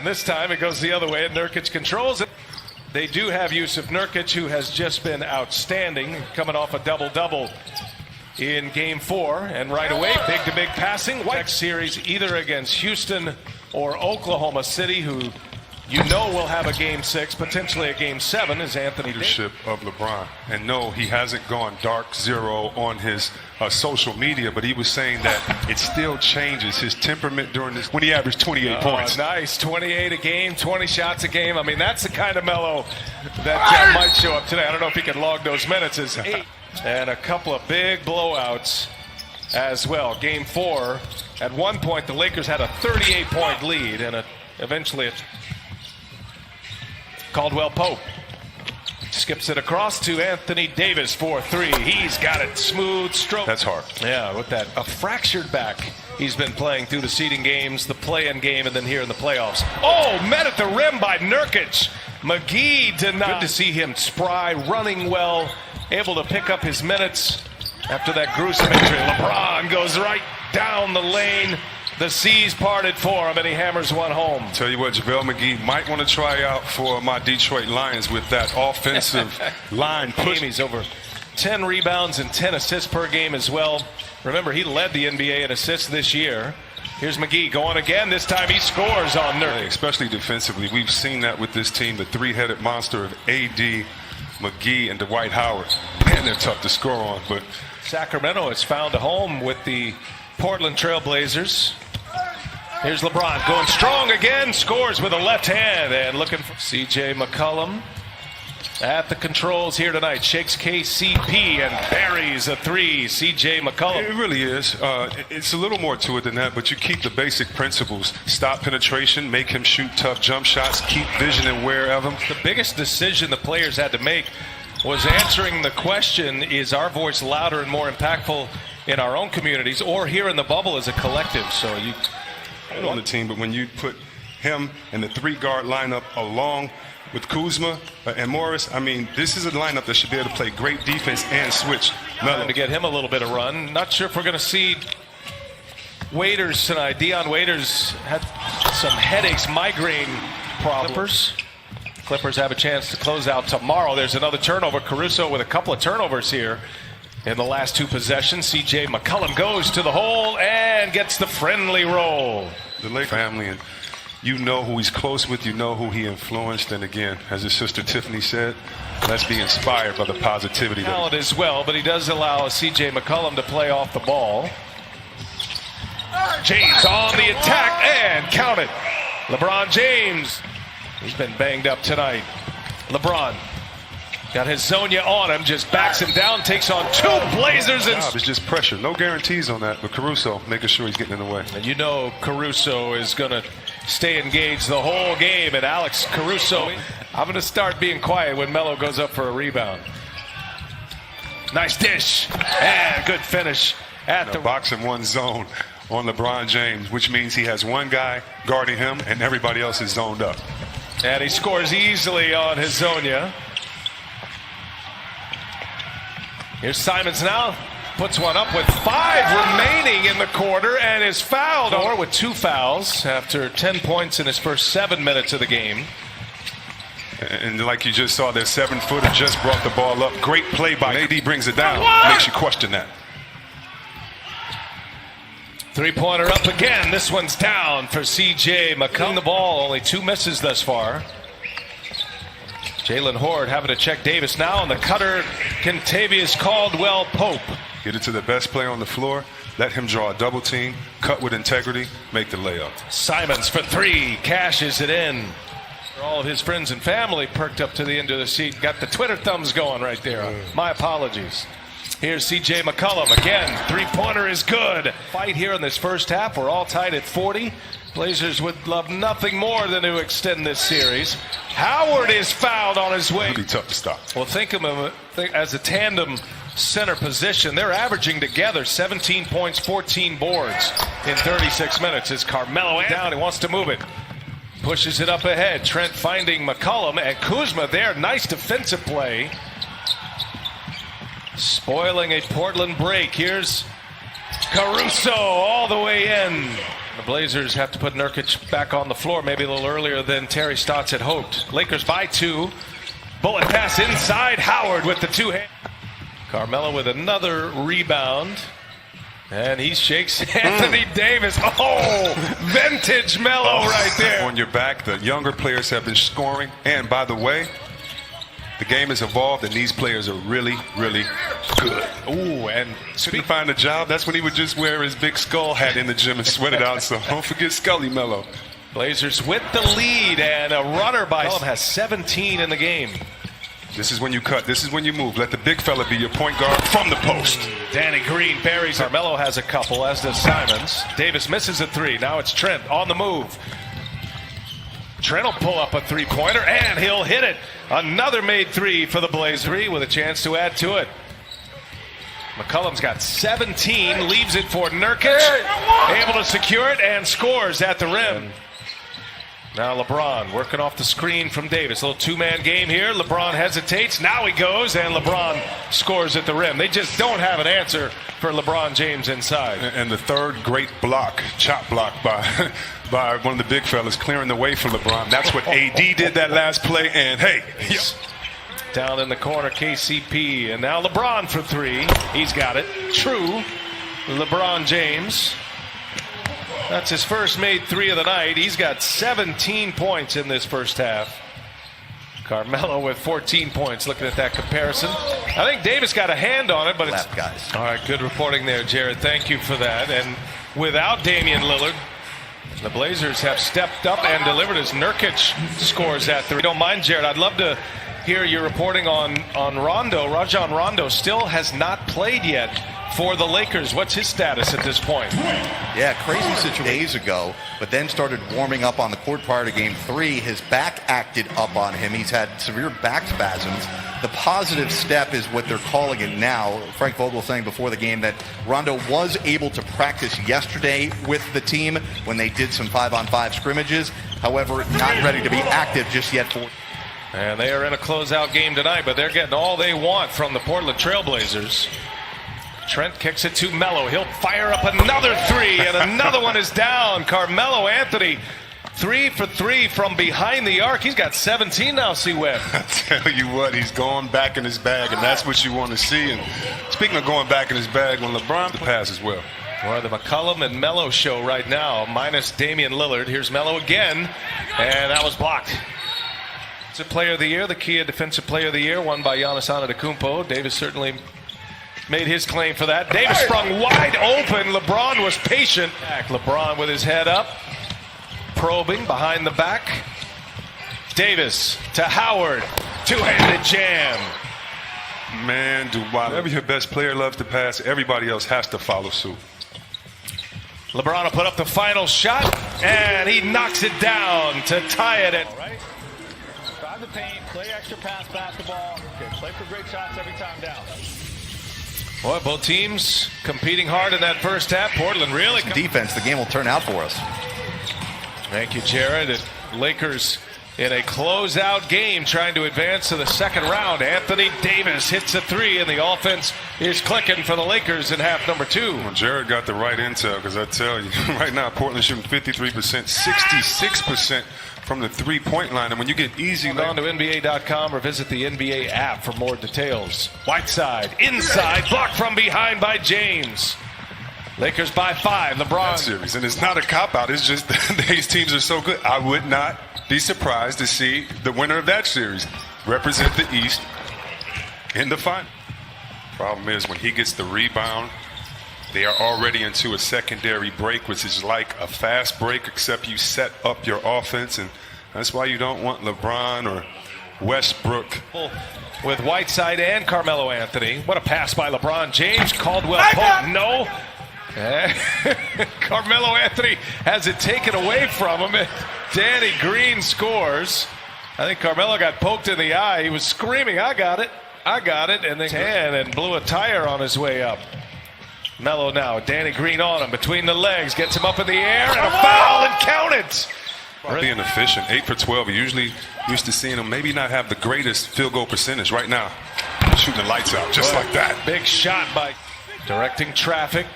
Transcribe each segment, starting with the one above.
And this time it goes the other way, and Nurkic controls it. They do have Yusuf Nurkic, who has just been outstanding, coming off a double-double in Game 4. And right away, big-to-big passing. Next series either against Houston or Oklahoma City, who you know will have a Game 6, potentially a Game 7, as Anthony leadership of LeBron. And no, he hasn't gone dark zero on his social media, but he was saying that it still changes his temperament during this when he averaged 28 points. Nice, 28 a game, 20 shots a game. I mean, that's the kind of Melo that might show up today. I don't know if he can log those minutes as 8. And a couple of big blowouts as well. Game 4, at one point the Lakers had a 38-point lead, and eventually Caldwell Pope skips it across to Anthony Davis for 3. He's got it, smooth stroke. That's hard. Yeah, with that a fractured back he's been playing through the seeding games, the play-in game, and then here in the playoffs. Oh, met at the rim by Nurkic. McGee denied. Good to see him spry, running well, able to pick up his minutes after that gruesome injury. LeBron goes right down the lane. The seas parted for him, and he hammers one home. Tell you what, JaVale McGee might want to try out for my Detroit Lions with that offensive line push. He's over 10 rebounds and 10 assists per game as well. Remember, he led the NBA in assists this year. Here's McGee going again. This time he scores on Nurkic. Especially defensively. We've seen that with this team, the three-headed monster of AD, McGee, and Dwight Howard. Man, they're tough to score on. But Sacramento has found a home with the Portland Trail Blazers. Here's LeBron going strong again, scores with a left hand, and looking for C.J. McCollum at the controls here tonight. Shakes KCP and buries a 3. C.J. McCollum. It really is. It's a little more to it than that, but you keep the basic principles. Stop penetration, make him shoot tough jump shots, keep vision and aware of him. The biggest decision the players had to make was answering the question, is our voice louder and more impactful in our own communities or here in the bubble as a collective? So you on the team, but when you put him in the 3-guard lineup along with Kuzma and Morris, I mean, this is a lineup that should be able to play great defense and switch. Melo to get him a little bit of run. Not sure if we're going to see Waiters tonight. Dion Waiters had some headaches, migraine problems. Clippers have a chance to close out tomorrow. There's another turnover. Caruso with a couple of turnovers here in the last 2 possessions. C.J. McCollum goes to the hole and gets the friendly roll. The Lake family, and you know who he's close with, you know who he influenced, and again, as his sister Tiffany said, let's be inspired by the positivity. Talent as well, but he does allow C.J. McCollum to play off the ball. James on the attack, and count it. LeBron James, he's been banged up tonight. LeBron got his Zonia on him, just backs him down, takes on 2 Blazers. And it's just pressure. No guarantees on that, but Caruso making sure he's getting in the way. And you know Caruso is going to stay engaged the whole game. And Alex Caruso, I'm going to start being quiet when Melo goes up for a rebound. Nice dish. And good finish at the boxing one zone on LeBron James, which means he has one guy guarding him and everybody else is zoned up. And he scores easily on his Zonia. Here's Simons now, puts one up with 5 remaining in the quarter and is fouled. Or with 2 fouls after 10 points in his first 7 minutes of the game. And like you just saw, their 7-footer just brought the ball up. Great play by AD, brings it down. Makes you question that. 3-pointer up again. This one's down for C.J. McCollum. The ball, only 2 misses thus far. Jalen Horde having to check Davis now on the cutter. Kentavious Caldwell Pope. Get it to the best player on the floor. Let him draw a double team. Cut with integrity. Make the layup. Simons for 3. Cashes it in. All of his friends and family perked up to the end of the seat. Got the Twitter thumbs going right there. My apologies. Here's C.J. McCollum again. 3-pointer is good. Fight here in this first half. We're all tied at 40. Blazers would love nothing more than to extend this series. Howard is fouled on his way. It'll be tough to stop. Well, think of him as a tandem center position. They're averaging together 17 points, 14 boards in 36 minutes. As Carmelo down, he wants to move it. Pushes it up ahead. Trent finding McCollum and Kuzma there. Nice defensive play. Spoiling a Portland break. Here's Caruso all the way in. The Blazers have to put Nurkic back on the floor maybe a little earlier than Terry Stotts had hoped. Lakers by 2. Bullet pass inside. Howard with the two-hand. Carmelo with another rebound. And he shakes Anthony Davis. Oh, vintage Melo right there. On your back, the younger players have been scoring. And by the way, the game has evolved, and these players are really, really good. Ooh, and Couldn't find a job. That's when he would just wear his big skull hat in the gym and sweat it out. So don't forget Scully Melo. Blazers with the lead, and a runner by Cullum has 17 in the game. This is when you cut. This is when you move. Let the big fella be your point guard from the post. Danny Green buries. Carmelo has a couple, as does Simons. Davis misses a 3. Now it's Trent on the move. Trent will pull up a three-pointer, and he'll hit it. Another made 3 for the Blazers with a chance to add to it. McCollum's got 17, leaves it for Nurkic, able to secure it, and scores at the rim. Now LeBron working off the screen from Davis. A little two-man game here. LeBron hesitates. Now he goes, and LeBron scores at the rim. They just don't have an answer for LeBron James inside. And the third great block, chop block by one of the big fellas, clearing the way for LeBron. That's what AD did that last play, and hey. Down in the corner, KCP, and now LeBron for 3. He's got it. True. LeBron James. That's his first made 3 of the night. He's got 17 points in this first half. Carmelo with 14 points. Looking at that comparison. I think Davis got a hand on it, but it's... Left, guys. All right, good reporting there, Jared. Thank you for that. And without Damian Lillard, the Blazers have stepped up and delivered as Nurkic scores at 3. Don't mind, Jared. I'd love to hear your reporting on Rondo. Rajon Rondo still has not played yet for the Lakers. What's his status at this point? Yeah, crazy situation days ago, but then started warming up on the court prior to game 3. His back acted up on him. He's had severe back spasms. The positive step is what they're calling it now. Frank Vogel saying before the game that Rondo was able to practice yesterday with the team when they did some 5-on-5 scrimmages. However, not ready to be active just yet for. And they are in a closeout game tonight, but they're getting all they want from the Portland Trailblazers. Trent kicks it to Melo. He'll fire up another 3, and another one is down. Carmelo Anthony, 3 for 3 from behind the arc. He's got 17 now, C-Web. I tell you what, he's going back in his bag, and that's what you want to see. And speaking of going back in his bag, when LeBron pass as well. Well, the McCollum and Melo show right now, minus Damian Lillard. Here's Melo again, and that was blocked. Defensive Player of the Year, the Kia Defensive Player of the Year, won by Giannis Antetokounmpo. Davis certainly made his claim for that. Davis sprung wide open. LeBron was patient. LeBron with his head up, probing behind the back. Davis to Howard. Two-handed jam. Man, whenever your best player loves to pass, everybody else has to follow suit. LeBron will put up the final shot, and he knocks it down to tie it at. Drive the paint, play extra pass basketball. Okay, play for great shots every time down. Boy, both teams competing hard in that first half. Portland really. Defense, the game will turn out for us. Thank you, Jared. The Lakers in a closeout game trying to advance to the second round. Anthony Davis hits a 3, and the offense is clicking for the Lakers in half number 2. Well, Jared got the right intel, because I tell you, right now Portland shooting 53%, 66% from the three-point line. And when you get easy... Go on to NBA.com or visit the NBA app for more details. Whiteside, inside, blocked from behind by James. Lakers by 5. LeBron. Series. And it's not a cop-out. It's just these teams are so good. I would not be surprised to see the winner of that series represent the East in the final. Problem is, when he gets the rebound, they are already into a secondary break, which is like a fast break, except you set up your offense, and that's why you don't want LeBron or Westbrook. With Whiteside and Carmelo Anthony. What a pass by LeBron James. Caldwell Pope, no. Carmelo Anthony has it taken away from him. Danny Green scores. I think Carmelo got poked in the eye. He was screaming, I got it, and then blew a tire on his way up. Melo now, Danny Green on him, between the legs, gets him up in the air, and a foul, and count it! Being efficient, 8 for 12. We usually used to seeing him maybe not have the greatest field goal percentage. Right now, shooting the lights out, just like that. Big shot by directing traffic.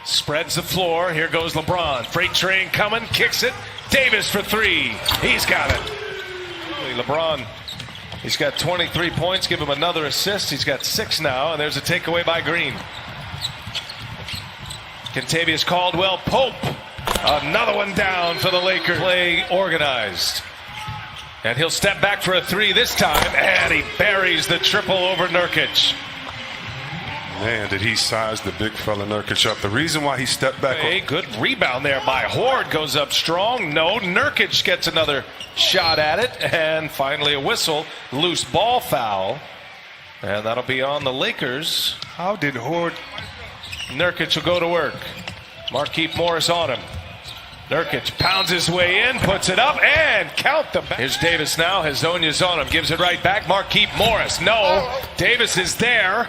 Spreads the floor. Here goes LeBron. Freight train coming. Kicks it. Davis for three. He's got it. LeBron, he's got 23 points. Give him another assist. He's got 6 now. And there's a takeaway by Green. Kentavious Caldwell Pope. Another one down for the Lakers. Play organized. And he'll step back for a 3 this time. And he buries the triple over Nurkic. Man, did he size the big fella Nurkic up. The reason why he stepped back. A good rebound there by Horde. Goes up strong. No, Nurkic gets another shot at it. And finally a whistle. Loose ball foul. And that'll be on the Lakers. How did Horde? Nurkic will go to work. Markieff Morris on him. Nurkic pounds his way in, puts it up, and count the back. Here's Davis now. Hezonja's on him. Gives it right back. Markieff Morris. No. Davis is there.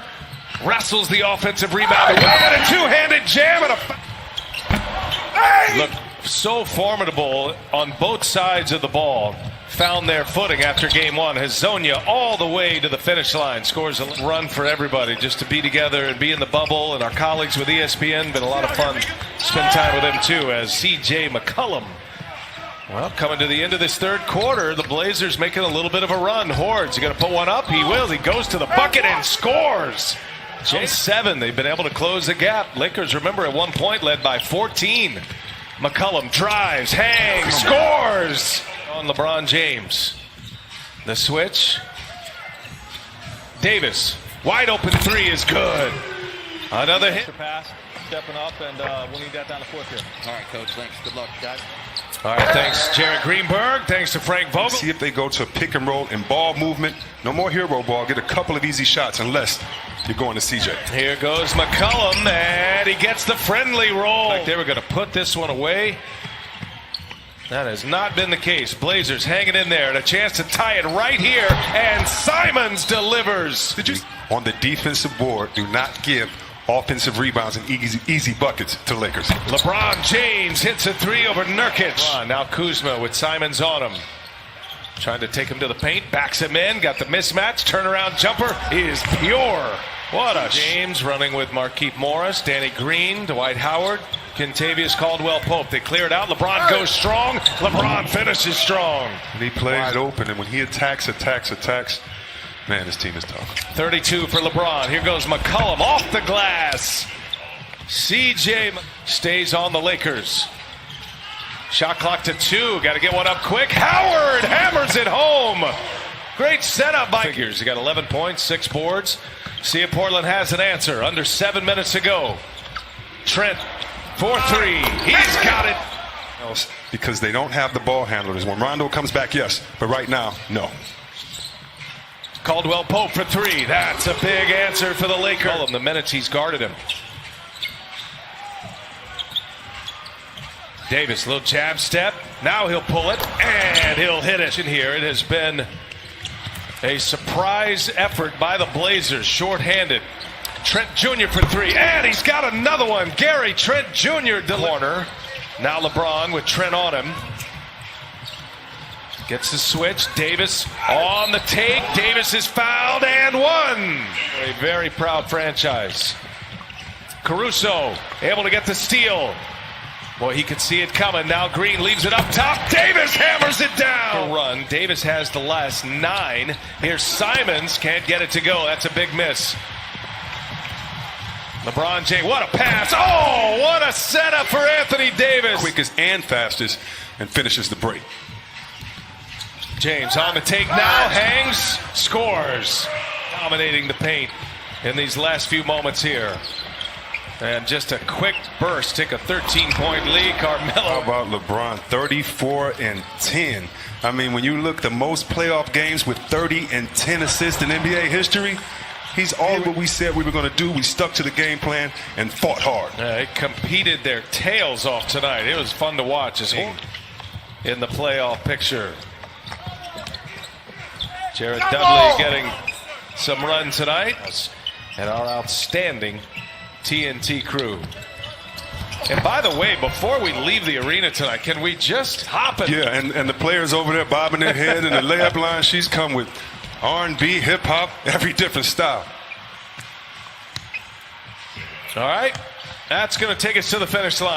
Wrestles the offensive rebound away, and a two-handed jam and a look so formidable on both sides of the ball. Found their footing after game 1. Hezonja all the way to the finish line. Scores a run for everybody just to be together and be in the bubble. And our colleagues with ESPN, been a lot of fun. Spend time with them too. As C.J. McCollum. Well, coming to the end of this third quarter, the Blazers making a little bit of a run. Horde's going to put one up. He will. He goes to the bucket and scores. J7, they've been able to close the gap. Lakers, remember, at one point led by 14. McCollum drives, hangs, scores on LeBron James. The switch. Davis, wide open 3 is good. Another hit. Pass, stepping up, and we'll need that down the fourth here. All right, Coach. Thanks. Good luck, guys. All right, thanks, Jared Greenberg. Thanks to Frank Vogel. See if they go to a pick and roll and ball movement. No more hero ball. Get a couple of easy shots unless you're going to CJ. Here goes McCollum, and he gets the friendly roll. Like they were going to put this one away. That has not been the case. Blazers hanging in there and a chance to tie it right here. And Simons delivers. On the defensive board, do not give offensive rebounds and easy buckets to Lakers. LeBron James hits a 3 over Nurkic. Now Kuzma with Simons on him. Trying to take him to the paint. Backs him in. Got the mismatch. Turnaround jumper is pure. What a James running with Markieff Morris, Danny Green, Dwight Howard, Kentavious Caldwell Pope. They clear it out. LeBron goes strong. LeBron finishes strong. And he plays open, and when he attacks, man, this team is tough. 32 for LeBron. Here goes McCollum off the glass. CJ stays on the Lakers. Shot clock to 2. Got to get one up quick. Howard hammers it home. Great setup by Figures. He got 11 points, 6 boards. See if Portland has an answer. Under 7 minutes to go. Trent, 4-3. He's got it. Because they don't have the ball handlers. When Rondo comes back, yes. But right now, no. Caldwell Pope for 3. That's a big answer for the Lakers. The minutes he's guarded him. Davis, little jab step. Now he'll pull it, and he'll hit it. Here it has been a surprise effort by the Blazers, shorthanded. Trent Jr. for 3, and he's got another one. Gary Trent Jr. corner. Now LeBron with Trent on him. Gets the switch. Davis on the take. Davis is fouled and one. A very proud franchise. Caruso able to get the steal. Boy, he could see it coming. Now Green leaves it up top. Davis hammers it down. Run. Davis has the last 9. Here's Simons. Can't get it to go. That's a big miss. LeBron James. What a pass. Oh, what a setup for Anthony Davis. Quickest and fastest, and finishes the break. James on the take now. Hangs. Scores. Dominating the paint in these last few moments here. And just a quick burst, take a 13-point lead. Carmelo. How about LeBron? 34 and 10. I mean, when you look the most playoff games with 30 and 10 assists in NBA history, he's all what we said we were going to do. We stuck to the game plan and fought hard. They competed their tails off tonight. It was fun to watch as he in the playoff picture. Jared Dudley getting some run tonight. And our outstanding TNT crew. And by the way, before we leave the arena tonight, can we just hop it? Yeah, and the players over there bobbing their head in the layup line. She's come with R&B, hip-hop, every different style. All right. That's going to take us to the finish line.